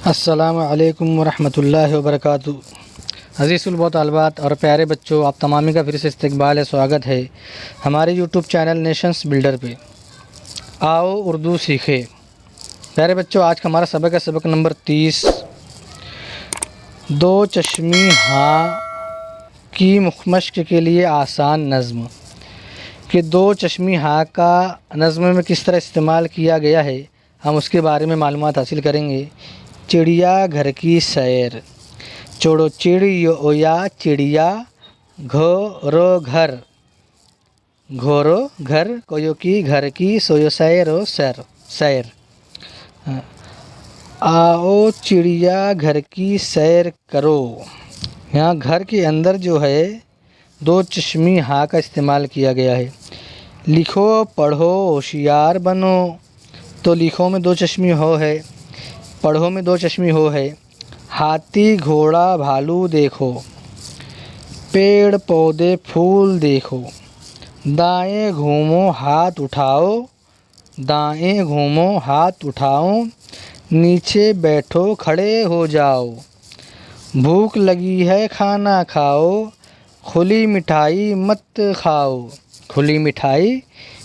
अस्सलामु अलैकुम वरहमतुल्लाहि वबरकातुहू। अज़ीज़ुल तालिबात और प्यारे बच्चों, आप तमामी का फिर से इस्तकबाल है, स्वागत है हमारे यूट्यूब चैनल नेशंस बिल्डर पे। आओ उर्दू सीखे। प्यारे बच्चों, आज का हमारा सबक है सबक नंबर 30। दो चश्मी हाँ की मश्क के लिए आसान नज़्म। कि दो चश्मी हाँ का नज़्म में किस तरह इस्तेमाल किया गया है, हम उसके बारे में मालूमात हासिल करेंगे। चिड़िया घर की सैर। चोड़ो चिड़िया चिड़िया, घोरो घर घोरो घर, कोयो की घर की, सोयो सैरो सैर सैर। आओ चिड़िया घर की सैर करो। यहाँ घर के अंदर जो है दो चश्मी हाँ का इस्तेमाल किया गया है। लिखो पढ़ो होशियार बनो, तो लिखो में दो चश्मी हो है, पढ़ो में दो चश्मी हो है। हाथी घोड़ा भालू देखो, पेड़ पौधे फूल देखो। दाएं घूमो हाथ उठाओ, दाएं घूमो हाथ उठाओ। नीचे बैठो खड़े हो जाओ, भूख लगी है खाना खाओ। खुली मिठाई मत खाओ, खुली मिठाई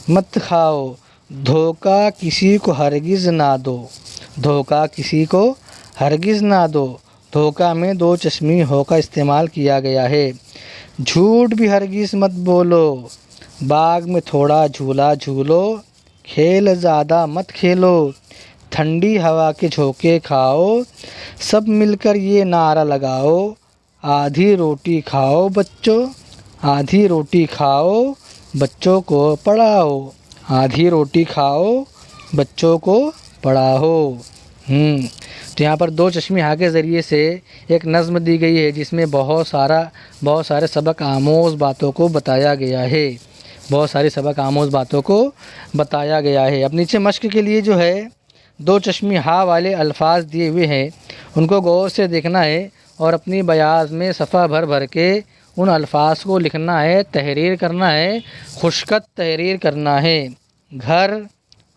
मत खाओ। धोखा किसी को हरगिज़ ना दो, धोखा किसी को हरगिज़ ना दो। धोखा में दो चश्मी हो का इस्तेमाल किया गया है। झूठ भी हरगिज़ मत बोलो, बाग में थोड़ा झूला झूलो। खेल ज़्यादा मत खेलो, ठंडी हवा के झोंके खाओ। सब मिलकर ये नारा लगाओ, आधी रोटी खाओ बच्चों, आधी रोटी खाओ बच्चों को पढ़ाओ। आधी रोटी खाओ बच्चों को पढ़ाओ। तो यहाँ पर दो चश्मी हाँ के ज़रिए से एक नज़्म दी गई है, जिसमें बहुत सारे सबक आमोज़ बातों को बताया गया है, बहुत सारी सबक आमोज़ बातों को बताया गया है। अब नीचे मश्क के लिए जो है दो चश्मी हाँ वाले अल्फाज दिए हुए हैं, उनको गौर से देखना है और अपनी बयाज़ में सफ़ा भर भर के उन अल्फाज को लिखना है, तहरीर करना है, खुशखत तहरीर करना है। घर,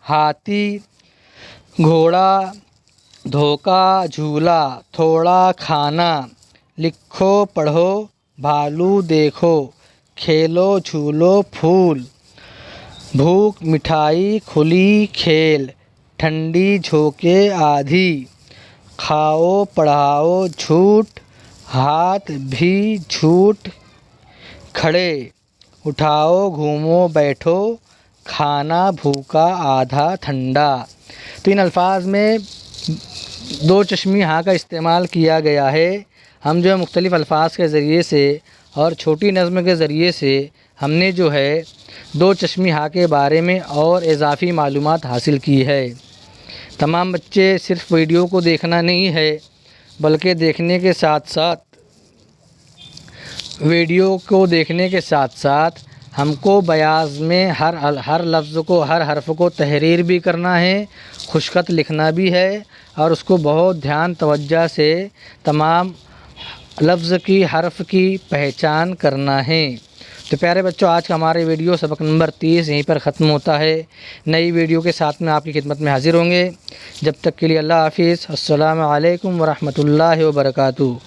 हाथी, घोड़ा, धोखा, झूला, थोड़ा खाना। लिखो पढ़ो भालू देखो, खेलो झूलो फूल। भूख मिठाई खुली खेल, ठंडी झोंके आधी। खाओ पढ़ाओ झूठ, हाथ भी झूठ खड़े। उठाओ घूमो बैठो, खाना भूखा आधा ठंडा। तो इन अल्फाज में दो चश्मी हाँ का इस्तेमाल किया गया है। हम जो है मुख्तलिफ़ अल्फाज के ज़रिए से और छोटी नज़्म के ज़रिए से हमने जो है दो चश्मी हाँ के बारे में और इजाफ़ी मालूमात हासिल की है। तमाम बच्चे सिर्फ़ वीडियो को देखना नहीं है, बल्कि देखने के साथ साथ वीडियो को देखने के साथ साथ हमको बयाज़ में हर लफ्ज़ को, हर हर्फ़ को तहरीर भी करना है, खुशखत लिखना भी है और उसको बहुत ध्यान तवज्जो से तमाम लफ्ज़ की, हर्फ़ की पहचान करना है। तो प्यारे बच्चों, आज का हमारे वीडियो सबक नंबर 30 यहीं पर ख़त्म होता है। नई वीडियो के साथ में आपकी खिदमत में हाज़िर होंगे। जब तक के लिए अल्लाह हाफ़िज़। अस्सलामु अलैकुम वरहमतुल्लाहि वबरकातुहू।